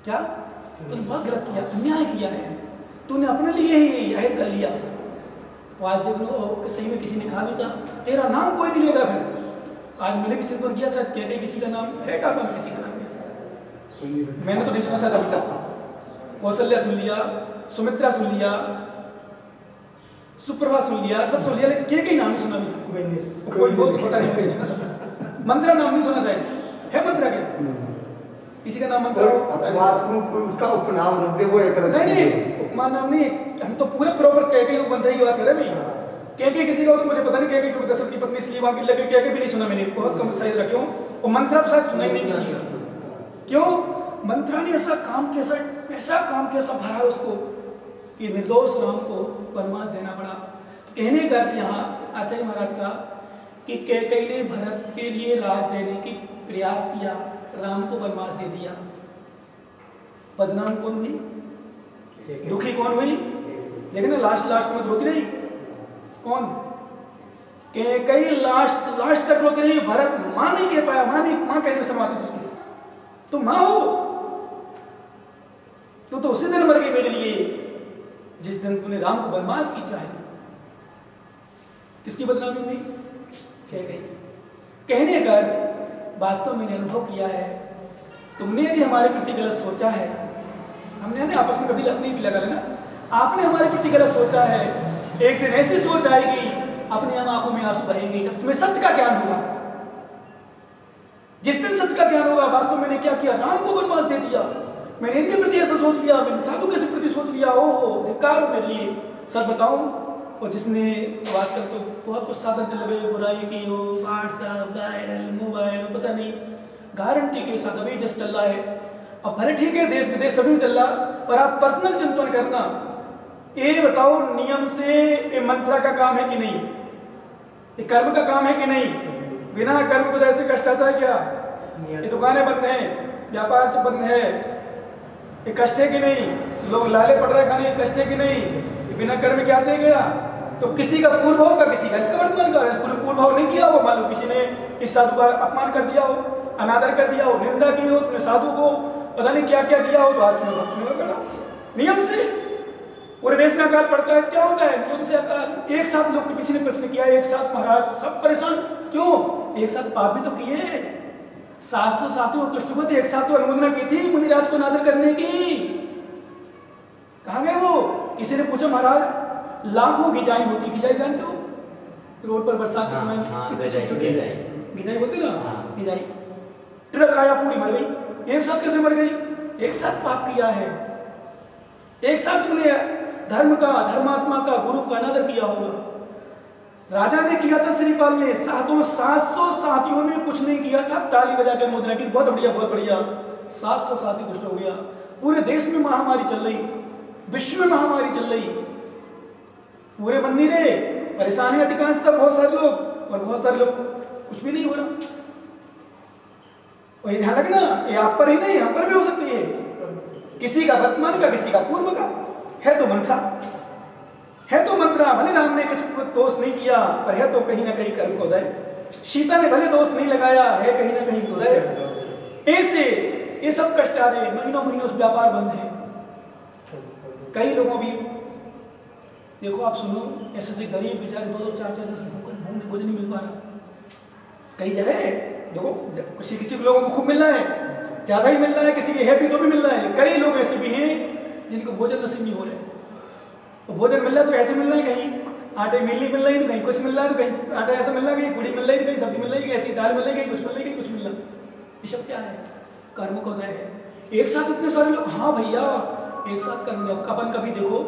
क्या तूने बहुत गलत किया, अन्याय किया है, तूने अपने लिए ही अहित कर लिया। आज देख लो सही में किसी ने कहा भी था तेरा नाम कोई नहीं लेगा। फिर आज मैंने भी चिंतन किया, शायद कहते किसी का नाम है, टापा में किसी का नाम है, मैंने तो नहीं सुना शायद अभी तक। कौशल्या सुन लिया, सुमित्रा सुन लिया, सुप्रभा सुन लिया, सब सुन लिया, लेकिन के नाम नहीं सुना अभी। कोई हो तो पता नहीं मुझे। मंत्रा नाम नहीं सुना शायद, है मंत्रा क्या किसी का नाम? मंत्रा उसका उपनाम रख दे वो एक नहीं, उपमान नाम नहीं, हम तो पूरे प्रॉपर कह मंत्रा की बात कर रहे हैं भाई। कह किसी का हो तो मुझे पता नहीं, कह के दशरथ की पत्नी इसलिए वहां की लगे, कह भी नहीं सुना मैंने, बहुत कम शायद रखे हूं। और मंत्रा शायद सुना ही नहीं किसी का। क्यों? मंत्रा ने ऐसा काम किया, ऐसा काम किया, ऐसा भरा उसको कि निर्दोष राम को वनवास देना पड़ा। कहने का अर्थ यहाँ आचार्य महाराज का कि कैकेयी ने भरत के लिए राज देने की प्रयास किया, राम को वनवास दे दिया। बदनाम कौन हुई, दुखी कौन हुई? लेकिन ना लास्ट में रोती रही कौन? कैकेयी लास्ट तक रोती रही। भरत मां नहीं कह पाया, मां कहने में समाती थी। तुम मां हो, तू तो उसी दिन मर गई मेरे लिए जिस दिन तूने राम को वनवास की चाहे। किसकी बदनामी हुई? कैकेयी। कहने का अर्थ वास्तव में अनुभव किया है, तुमने यदि हमारे प्रति गलत सोचा है, हमने आपस में कभी नहीं भी लगा लेना, आपने हमारे प्रति गलत सोचा है, एक दिन ऐसी सोच आएगी अपनी आंखों में आंसू बहेंगे जब तुम्हें सत्य का ज्ञान होगा। जिस दिन सत्य का ज्ञान होगा वास्तव मैंने क्या किया, राम को वनवास दे दिया, मैंने इनके प्रति ऐसा सोच लिया, मैंने साधु के प्रति सोच लिया, ओहो धिक्कार हो मेरे लिए। सच बताऊं, और जिसने आजकल तो बहुत कुछ साधन चल रहे, बुराई की हो, व्हाट्सएप, वायरल, मोबाइल, पता नहीं गारंटी के साथ अभी जस्ट चल रहा है। अब भले ठीक है देश विदेश सभी में चल रहा, पर आप पर्सनल चिंतन करना, ये बताओ नियम से ये मंत्रा का काम है कि नहीं, ये कर्म का काम है कि नहीं? बिना कर्म को ऐसे कष्ट आता है क्या? ये दुकानें बंद हैं, व्यापार से बंद है, ये कष्ट है कि नहीं? लोग लाले पड़ रहे खाने, कष्ट है कि नहीं? बिना कर्म के आते हैं क्या? तो किसी का पूर्व भाव का, किसी का इसका वर्तमान का, पूर्व भाव नहीं किया हो, मान लो किसी ने इस साधु का अपमान कर दिया हो, अनादर कर दिया हो, निंदा की हो, तुमने साधु को पता नहीं क्या क्या किया हो, तो आज में भक्त में होगा। नियम से पूरे देश में अकाल पड़ता है, क्या होता है? नियम से अकाल। एक साथ लोग किसी ने प्रश्न किया, एक साथ महाराज सब परेशान क्यों? एक साथ पाप भी तो किए, 700 साथियों को कष्ट एक साथ तो अनुमोदना की थी मुनिराज को अनादर करने की, कहाँ गए वो? किसी ने पूछा महाराज लाखों गिजाई होती, गिजाई जानते हो? रोड पर बरसात के समय गिजाई बोलते ना, गिजाई ट्रक आया पूरी मर गई। एक साथ कैसे मर गई? एक साथ पाप किया है, एक साथ तुमने धर्म का, धर्मात्मा का, गुरु का अनादर किया होगा। राजा ने किया था, श्रीपाल ने 700 साथियों ने कुछ नहीं किया था, ताली बजा के मुद्रा की, बहुत बढ़िया बहुत बढ़िया, 700 साथी कुछ हो गया। पूरे देश में महामारी चल रही, विश्व में महामारी चल रही, पूरे बन नहीं रहे, परेशान है अधिकांश सब, बहुत सारे लोग, और बहुत सारे लोग कुछ भी नहीं हो रहा। और ये ध्यान रखना, ये आप पर ही नहीं हम पर भी हो सकती है, किसी का वर्तमान का, किसी का पूर्व का। है तो मंत्रा, है तो मंत्रा, भले राम ने कुछ दोष नहीं किया, पर है तो कहीं ना कहीं कर्म को दय। सीता ने भले दोष नहीं लगाया, है कहीं ना कहीं तो दय। ऐसे ये सब कष्ट आ रहे, महीनों महीनों से व्यापार बंद है। कई लोगों भी देखो, आप सुनो, ऐसे गरीब बेचारे 2-2, 4-4 दिन भोजन नहीं मिल पा रहा। कई जगह देखो, किसी लोगों को खूब मिल रहा है, ज्यादा ही मिल रहा है, किसी के है भी तो भी मिल रहा है। कई लोग ऐसे भी हैं जिनको भोजन नसीब नहीं हो रहे, तो भोजन मिल रहा है तो ऐसे मिल रहा है, कहीं आटे मिल रही है तो कहीं कुछ मिल रहा है, तो कहीं आटा ऐसा मिल रहा है, कहीं पूड़ी मिल रही है, कहीं सब्जी मिल रही है, ऐसी दाल मिल रही है, कहीं कुछ मिल रही है, कहीं कुछ मिल रहा है। ये सब क्या है? कर्म को दय है। एक साथ इतने सारे लोग, हाँ भैया एक साथ कर्म। अपन कभी देखो,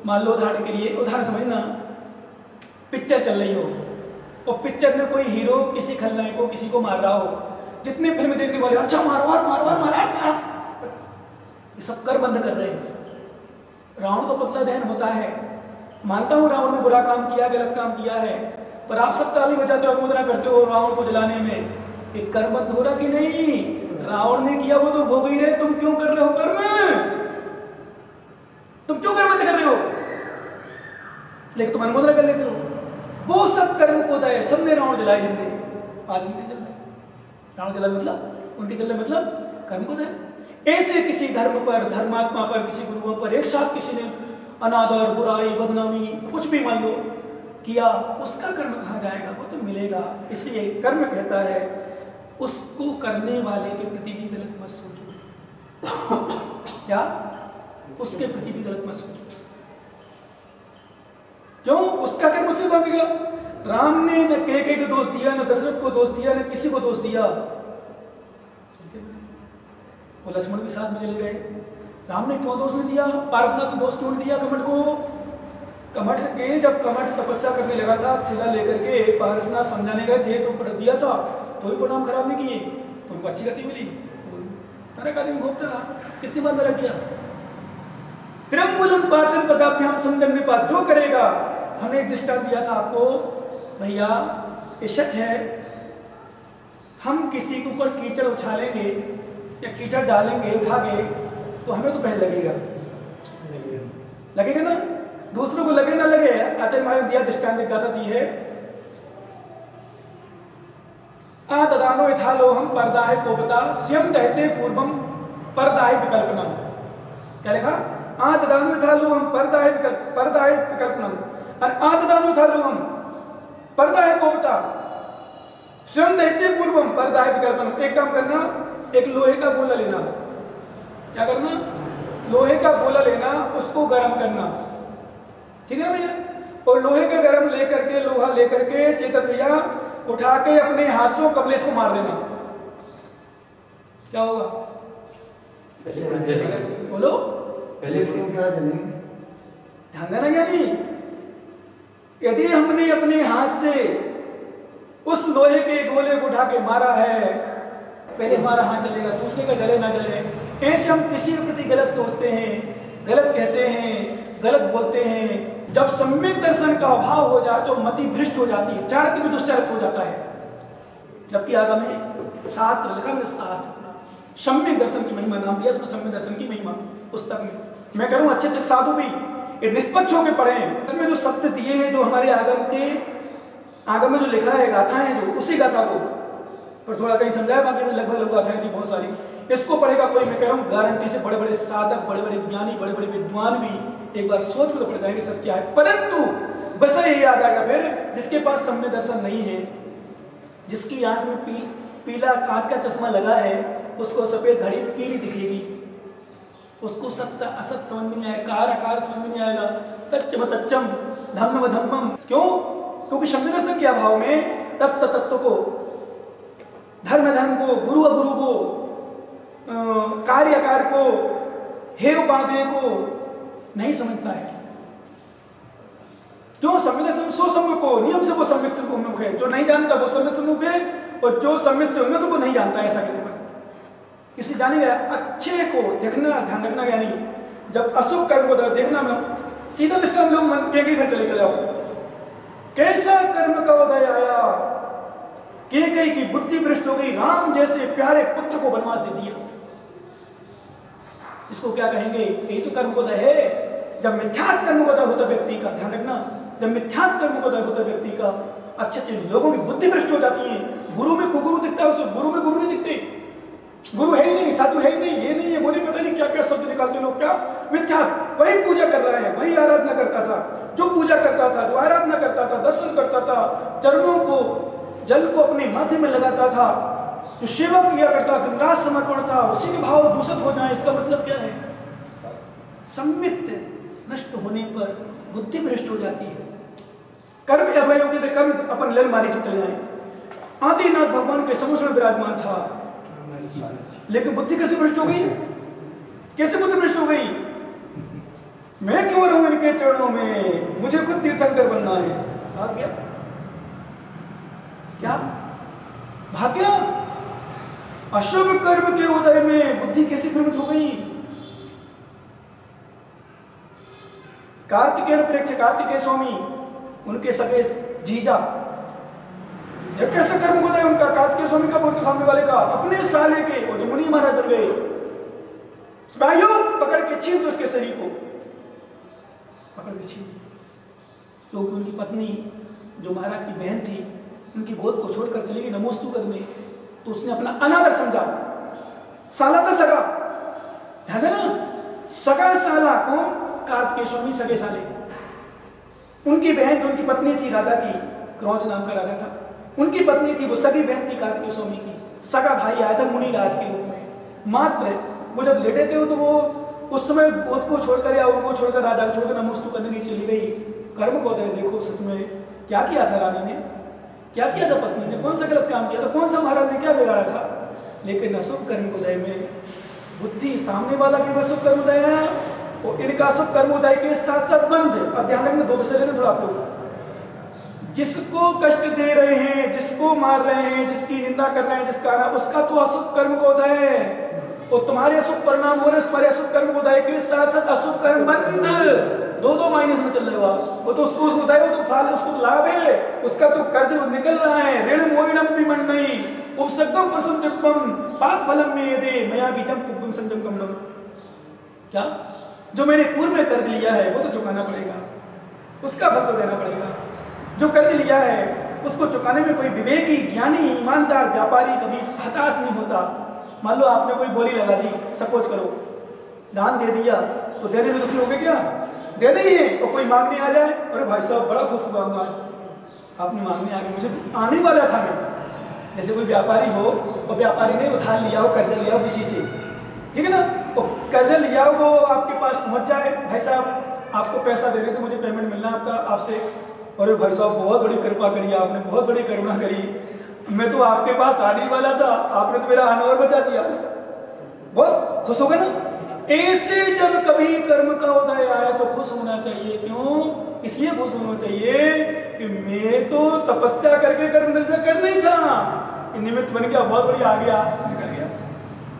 मान लो उदाहरण के लिए, उदाहरण समझना, पिक्चर चल रही हो और पिक्चर में कोई हीरो किसी खलनायक को, किसी को मार रहा हो, जितने फिल्म देखने वाले अच्छा मारो मारा, ये सब कर बंद कर रहे हैं। रावण तो पतला दहन होता है, मानता हूं रावण ने बुरा काम किया, गलत काम किया है, पर आप सब ताली बजाते हो, अनुमोदना करते हो रावण को जलाने में। एक कर्म बंद हो रहा कि नहीं? रावण ने किया वो तो भोग ही रहे, तुम क्यों कर रहे हो कर्म? तुम क्यों कर्म बंद कर रहे हो? लेकिन तुम अनुमोदना कर लेते हो। वो सब कर्म को दय, सबने रावण जलाए जिंदगी, आज उनके चल रहे रावण जला, मतलब उनके चल रहे, मतलब कर्म को दय। ऐसे किसी धर्म पर, धर्मात्मा पर, किसी गुरुओं पर एक साथ किसी ने अनादर, बुराई, बदनामी, कुछ भी मान लो किया, उसका कर्म कहाँ जाएगा? वो तो मिलेगा। इसलिए कर्म कहता है उसको करने वाले के प्रति भी गलत मत सोचो। क्या? उसके प्रति भी गलत मत सोचो। क्यों? उसका कर्म उससे भागेगा। राम ने न कैकेयी को दोष दिया, न दशरथ को दोष दिया, न किसी को दोष दिया। वो लक्ष्मण के साथ में चले गए। राम ने क्यों दोष नहीं दिया? पारसनाथ को दोष क्यों नहीं दिया कमठ को? कमठ के जब कमठ तपस्या करने लगा था, शिला लेकर के पारसनाथ समझाने गए थे तो पढ़ दिया था, तो ही परिणाम खराब नहीं किए, तो उनको अच्छी गति मिली। तरह आदमी घूमता रहा, कितनी बार मेरा किया। त्रिमूलम पातन पदाभ्याम संगम विपात, जो करेगा। हमने एक दृष्टांत दिया था आपको, भैया ये सच है, हम किसी के ऊपर कीचड़ उछालेंगे या कीचड़ डालेंगे उठा के, तो हमें तो पहले लगेगा ना, दूसरों को लगे ना लगे। आचार्य महाराज दिया दृष्टांत, एक गाथा दी है, आतदानो यथालोहम परदाहे कोपता स्वयं दहते पूर्वम परदाहे विकल्पनम। क्या लिखा? आतदानो यथालोहम परदाहे विकल्पनम, और आतदानो यथालोहम परदाहे कोपता स्वयं दहते पूर्वम परदाहे विकल्पनम। एक काम करना, एक लोहे का गोला लेना। क्या करना? लोहे का गोला लेना, उसको गर्म करना, ठीक है ना भैया? और लोहे का गर्म लेकर के, लोहा लेकर के चेतन भैया उठा के अपने हाथों कमलेश को मार देना, क्या होगा? बोलो, पहले क्या जलेंगे? ध्यान देना ज्ञानी। यदि हमने अपने हाथ से उस लोहे के गोले को उठा के मारा है, पहले हमारा हाथ जलेगा, दूसरे का जले ना जले। ऐसे हम किसी के प्रति गलत सोचते हैं, गलत कहते हैं, गलत बोलते हैं। जब सम्यक दर्शन का अभाव हो जाए तो मति भ्रष्ट हो जाती है, चारित्र भी दुष्चारित्र हो जाता है। जबकि आगे में शास्त्र लिखा, मैंने शास्त्र सम्यक दर्शन की महिमा नाम दिया, इसमें सम्यक दर्शन की महिमा पुस्तक में। मैं करूँ अच्छे अच्छे साधु भी ये निष्पक्ष होकर पढ़े, इसमें जो सत्य दिए हैं, जो हमारे आगम में जो लिखा है, गाथाएं जो, उसी गाथा को पर थोड़ा कहीं समझाया, बाकी में लगभग गाथाएं थी बहुत सारी। इसको पढ़ेगा कोई, मैं कह रहा हूँ गारंटी से बड़े बड़े साधक, बड़े बड़े ज्ञानी, बड़े बड़े विद्वान भी एक बार सोच कर तो पड़ जाएंगे सच क्या है। परंतु बस यही आ जाएगा फिर, जिसके पास सम्यक दर्शन नहीं है, जिसकी आंख में पीला कांच का चश्मा लगा है, उसको सफेद घड़ी पीली दिखेगी, उसको सत्य असत समझ में नहीं आएगा, कार आकार समझ में नहीं आएगा, तच्चम तच्चम धम्म धम्मम। क्यों? क्योंकि सम्यक दर्शन के अभाव में तत्व तत्व को, धर्म धर्म को, गुरु अगुरु को, कार्य आकार को, हे उपादेय को नहीं समझता है। जो सम्यक दर्शन सो सम्यक को नियम से वो सम्यक से उन्मुख है, जो नहीं जानता वो सम्यक से उन्मुख है, और जो सम्यक से उन्मुख वो नहीं जानता है, ऐसा कहने पर। इसलिए जानेगा अच्छे को देखना, ध्यान रखना यानी जब अशुभ कर्म को देखना, में सीधा दृष्टांत लोग मन कैकेयी में चले जाओ, कैसा कर्म का उदय आया, कैकेयी की बुद्धि भ्रष्ट हो गई, राम जैसे प्यारे पुत्र को वनवास दे दिया। इसको क्या कहेंगे? यही तो कर्म उदय है। जब मिथ्यात्व कर्म उदय होता व्यक्ति का, ध्यान रखना, जब मिथ्यात्व कर्म उदय होता व्यक्ति का, अच्छे अच्छे लोगों की बुद्धि भ्रष्ट हो जाती है। गुरु में कुगुरु दिखता है, उसे गुरु में गुरु नहीं दिखते, गुरु है ही नहीं, साधु है ही नहीं, ये नहीं है, वो नहीं, पता नहीं क्या क्या शब्द निकालते लोग। क्या मिथ्यात्व? वही पूजा कर रहा है, वही आराधना करता था, जो पूजा करता था, जो आराधना करता था, दर्शन करता था, चरणों को, जल को अपने माथे में लगाता था, जो सेवा किया करता, दिन रात समर्पण था, उसी के भाव दूषित हो जाए, इसका मतलब क्या है? सम्मित नष्ट होने पर बुद्धि भ्रष्ट हो जाती है। कर्म अवयव के कर्म अपन लल मारी से चले जाए। आदिनाथ भगवान के समुद्र में विराजमान था, लेकिन बुद्धि कैसे भ्रष्ट हो गई? कैसे बुद्धि भ्रष्ट हो गई? मैं क्यों रहूं इनके चरणों में, मुझे खुद तीर्थंकर बनना है। भाग गया, क्या भाग गया? अशुभ कर्म के उदय में बुद्धि कैसे भ्रमित हो गई? कार्तिकेय प्रेक्ष कार्तिकेय स्वामी, उनके सगे जीजा, जब कैसे कर्म उदय उनका, कार्तिकेय स्वामी का, उनके सामने वाले का, अपने साले के, वो जो मुनि महाराज बन गए, स्नायु पकड़ के छीन दो उसके शरीर को, पकड़ के छीन। क्योंकि उनकी पत्नी जो महाराज की बहन थी, उनकी गोद को छोड़कर चली गई नमोस्तु करने, तो उसने अपना अनादर समझा, साला था सगा, ध्यान है ना, सगा साला कौन? कार्तिकेय स्वामी सगे साले। उनकी बहन जो उनकी पत्नी थी राजा की, क्रौंच नाम का राजा था, उनकी पत्नी थी, वो सगी बहन थी कार्तिकेय स्वामी की। सगा भाई आया था मुनि राज के रूप में। मात्र वो जब लेटे थे तो वो उस समय गोद को छोड़कर या उनको छोड़कर राजा को छोड़कर नमस्तु करने नहीं चली गई। कर्म को देखो सच में क्या किया था रानी ने, क्या किया था पत्नी ने, कौन सा गलत काम किया था, कौन सा महाराज ने क्या बिगाड़ा था। लेकिन अशुभ कर्म उदय में बुद्धि सामने वाला के शुभ कर्म उदय है और इनका शुभ कर्म उदय के साथ साथ बंद। अब ध्यान रखना, दो विषय लेना थोड़ा आप लोग। जिसको कष्ट दे रहे हैं, जिसको मार रहे हैं, जिसकी निंदा कर रहे हैं, जिसका उसका तो अशुभ कर्म को उदय है और तुम्हारे अशुभ परिणाम हो रहे, तुम्हारे अशुभ कर्म को उदय के साथ साथ अशुभ कर्म बंद। दो माइनस में चल रहा है वो तो उसको उदय हो तो फाल, उसको तो लाभ है, उसका तो कर्ज निकल रहा है। ऋण मोहिणम विमन्नई उपसर्गम प्रसंजम पाप फलम में यदे मया बीजम पुग्गम संजम कमलम। क्या जो मैंने पूर्व में कर्ज लिया है वो तो चुकाना पड़ेगा, उसका फल तो देना पड़ेगा। जो कर्ज लिया है उसको चुकाने में कोई विवेकी, ज्ञानी, ईमानदार व्यापारी कभी हताश नहीं होता। मान लो आपने कोई बोली लगा दी, सपोज करो दान दे दिया तो देने में दुखी हो गए क्या? देने ही है। और कोई मांगने आ जाए, अरे भाई साहब बड़ा खुश हुआ हूँ आज आपने मांगने आ गए, मुझे आने वाला था मैं। जैसे कोई व्यापारी हो और व्यापारी ने उधार लिया हो, कर्जा लिया हो किसी से, ठीक है ना, और कर्जा लिया हो वो आपके पास पहुंच जाए, भाई साहब आपको पैसा दे रहे थे, मुझे पेमेंट मिलना है आपका आपसे। अरे भाई साहब बहुत बड़ी कृपा करी आपने, बहुत बड़ी करुणा करी, मैं तो आपके पास आने वाला था, आपने तो मेरा आना और बचा दिया। बहुत खुश हो गए ना। ऐसे जब कभी कर्म का उदय आया तो खुश होना चाहिए। क्यों? इसलिए खुश होना चाहिए कि मैं तो तपस्या करके कर्म करना ही था, निमित्त बन गया, बहुत बढ़िया आ गया, निकल गया।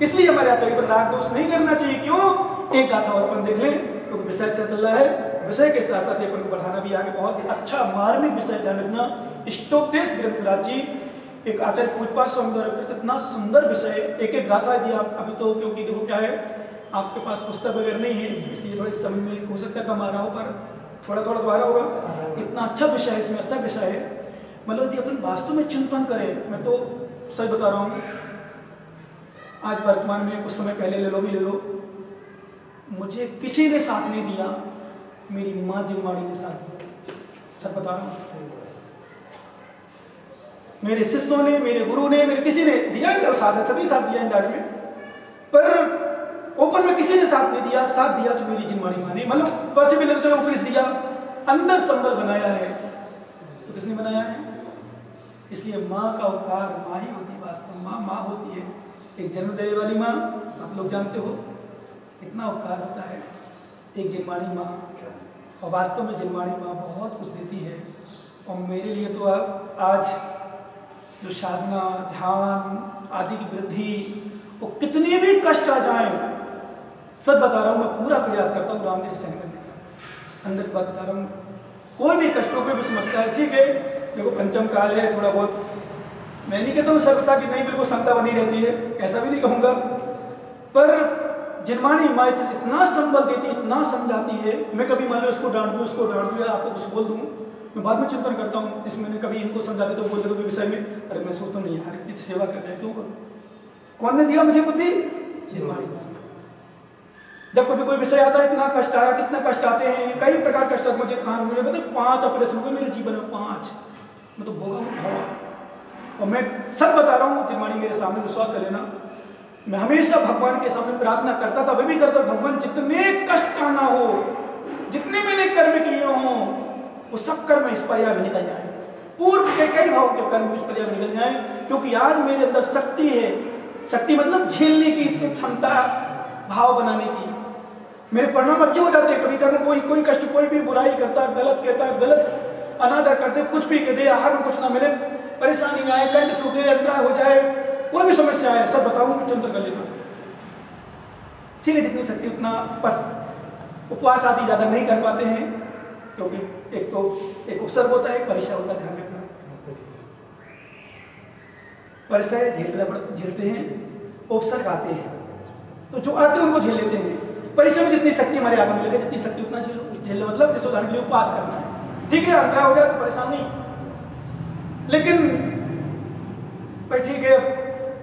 इसलिए हमारे आचार्य पर राग दोष नहीं करना चाहिए। क्यों? एक गाथा और अपन देख लें क्योंकि विषय अच्छा चल रहा है। विषय के साथ साथ अपन को बढ़ाना भी आगे बहुत अच्छा मार्मिक विषय ध्यान रखना। इष्टोपदेश ग्रंथराज जी एक आचार्य पूजपाठ स्वामी द्वारा इतना सुंदर विषय, एक एक गाथा दिया। अभी तो क्योंकि देखो क्या है, आपके पास पुस्तक वगैरह नहीं है इसलिए थोड़ी समझ में हो सकता है कम आ रहा हो, पर थोड़ा थोड़ा तो आ रहा होगा। इतना अच्छा विषय है, इसमें अच्छा विषय है। मतलब यदि अपन वास्तव में चिंतन करें, मैं तो सच बता रहा हूँ, आज वर्तमान में कुछ समय पहले ले लो भी ले लो, मुझे किसी ने साथ नहीं दिया, मेरी माँ जिम्माड़ी ने साथ दिया। सच बता रहा हूँ, मेरे शिष्यों ने, मेरे गुरु ने, मेरे किसी ने दिया नहीं, साथ सभी साथ दिया इंडायरेक्ट में, पर ओपन में किसी ने साथ नहीं दिया। साथ दिया तो मेरी जिम्माड़ी माँ ने, मतलब पॉसिबल चलो ऊपर दिया, अंदर संबल बनाया है तो किसने बनाया है? इसलिए माँ का उपकार माँ ही होती है, वास्तव माँ माँ होती है। एक जन्म देने वाली माँ आप लोग जानते हो, इतना उपकार होता है एक जिम्माड़ी माँ, और वास्तव में जिम्माड़ी माँ बहुत कुछ देती है। और मेरे लिए तो अब आज जो साधना, ध्यान आदि की वृद्धि, वो कितने भी कष्ट आ जाए, सच बता रहा हूँ, मैं पूरा प्रयास करता हूँ रामदेव सहन करने का। अंदर बात बता रहा हूँ, कोई भी कष्टों पे भी समस्या है, ठीक है, देखो पंचम काल है, थोड़ा बहुत मैं नहीं कहता हूँ सर्वथा कि नहीं बिल्कुल क्षमता बनी रहती है, ऐसा भी नहीं कहूँगा, पर जिनमानी माँ इतना संबल देती, इतना समझाती है। मैं कभी मान लो इसको डांट दूँ, उसको डांट दूँ या आपको कुछ बोल दूँ, मैं बाद में चिंतन करता हूँ, इसमें मैंने कभी इनको समझाते तो बोलते तो विषय में, अरे मैं सोचता नहीं यार इतनी सेवा कर रहे हैं, क्यों करूँ? कौन ने दिया मुझे बुद्धि? जिनमानी। जब कभी कोई विषय आता है, इतना कष्ट आया, कितना कष्ट आते हैं, कई प्रकार कष्ट आते, मुझे खान मुझे पता 5 ऑपरेशन हुए मेरे जीवन में, 5 मैं तो भोगा हूँ। और मैं सब बता रहा हूँ, जिनमानी मेरे सामने, विश्वास कर लेना, मैं हमेशा भगवान के सामने प्रार्थना करता था, अभी भी करता, भगवान जितने कष्ट आना हो, जितने मैंने कर्म किए हों, वो सब कर्म इस पर्याय में निकल जाए, पूर्व के कई भाव के कर्म इस पर्याय में निकल जाए, क्योंकि आज मेरे अंदर शक्ति है। शक्ति मतलब झेलने की क्षमता, भाव बनाने की। मेरे परिणाम अच्छे हो जाते हैं। कभी कभी कोई कष्ट, कोई भी बुराई करता, गलत कहता, गलत अनादर करते, कुछ भी कह दे, आहार में कुछ ना मिले, परेशानी आए, कंठ सूखे, अंतराय हो जाए, कोई भी समस्या है, सब बताऊं, चिंतन कर लेता हूँ। ठीक है, जितनी शक्ति उतना, बस उपवास आदि ज़्यादा नहीं कर पाते हैं, क्योंकि एक तो एक उपसर्ग होता है, एक परिचय होता है, ध्यान रखना। परिचय झेलते हैं, उपसर्ग आते हैं, तो जो आते हैं उनको झेल लेते हैं। परिचय में जितनी शक्ति हमारे आगे मिलेगी, जितनी शक्ति उतना झेलना, मतलब जैसे उदाहरण के लिए उपवास करना है, ठीक है, अंतराय हो जाए तो परेशान नहीं, लेकिन भाई ठीक है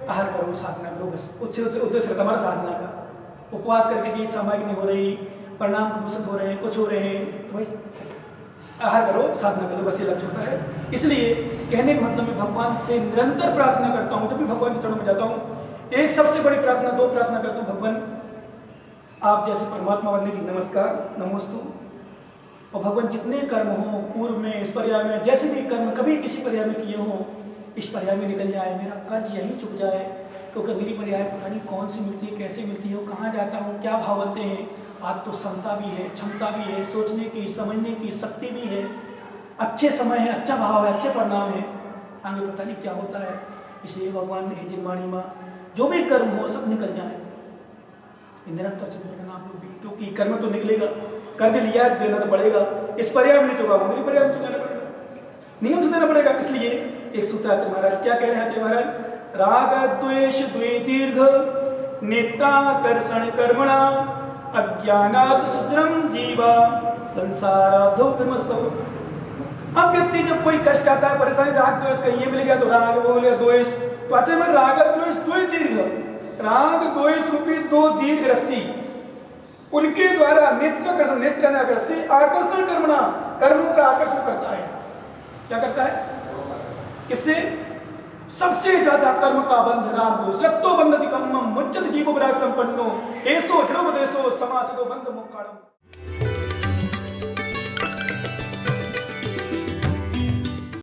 आहार करो, साधना करो, बस उद्देश्य रहता हमारा साधना का। उपवास करके जी सामाजिक नहीं हो रही, परिणाम दूषित हो रहे हैं, कुछ हो रहे हैं, तो भाई आहार करो, साधना करो, बस ये लक्ष्य होता है। इसलिए कहने का मतलब मैं भगवान से निरंतर प्रार्थना करता हूँ। जब भी भगवान के चरणों में जाता हूँ, एक सबसे बड़ी प्रार्थना, दो प्रार्थना करता हूँ। भगवान आप जैसे परमात्मा बनने की नमस्कार, नमोस्तु। और भगवान जितने कर्म हो पूर्व में, इस पर्याय में, जैसे भी कर्म कभी किसी पर्याय में किए हों, इस पर्याय में निकल जाए, मेरा कर्ज यही चुक जाए, क्योंकि अगली पर्याय पता नहीं कौन सी मिलती है, कैसे मिलती है, वो कहाँ जाता हूँ, क्या भाव बनते हैं। आज तो क्षमता भी है, क्षमता भी है, सोचने की, समझने की शक्ति भी है, अच्छे समय है, अच्छा भाव है, अच्छे परिणाम है, आगे पता नहीं क्या होता है। इसलिए भगवान हे जिनवाणी माँ, जो भी कर्म हो सब निकल जाए, निरंतर चिंतन करना आप लोग भी, क्योंकि कर्म तो निकलेगा, कर्ज लिया है देना तो पड़ेगा, इस पर्याय में नहीं चुका, अगली पर्याय में चुकाना पड़ेगा, नियम से देना पड़ेगा। इसलिए एक सूत्र आचार्य महाराज क्या कह रहे हैं? आचार्य महाराज, राग द्वेष द्वे दीर्घ नेत्राकर्षण कर्मणा अज्ञानात् सुजनम जीवा संसाराधो विमस्तव। अब व्यक्ति जब कोई कष्ट आता है, परेशानी, राग द्वेष का ये मिल गया तो राग, वो मिल गया द्वेष, तो आचार्य महाराज राग द्वेष द्वे दीर्घ, राग द्वेष रूपी दो दीर्घ रस्सी, उनके द्वारा नेत्राकर्षण, नेत्र से आकर्षण कर्मणा, कर्मों का आकर्षण करता है। क्या करता है? किससे? सबसे ज्यादा कर्म का बंध राग द्वेष। रक्तो बंधति कम्मम मुच्यते जीवो विराग संपन्नो एसो जड़ोपदेशो समासितो बंध मोक्षाणम।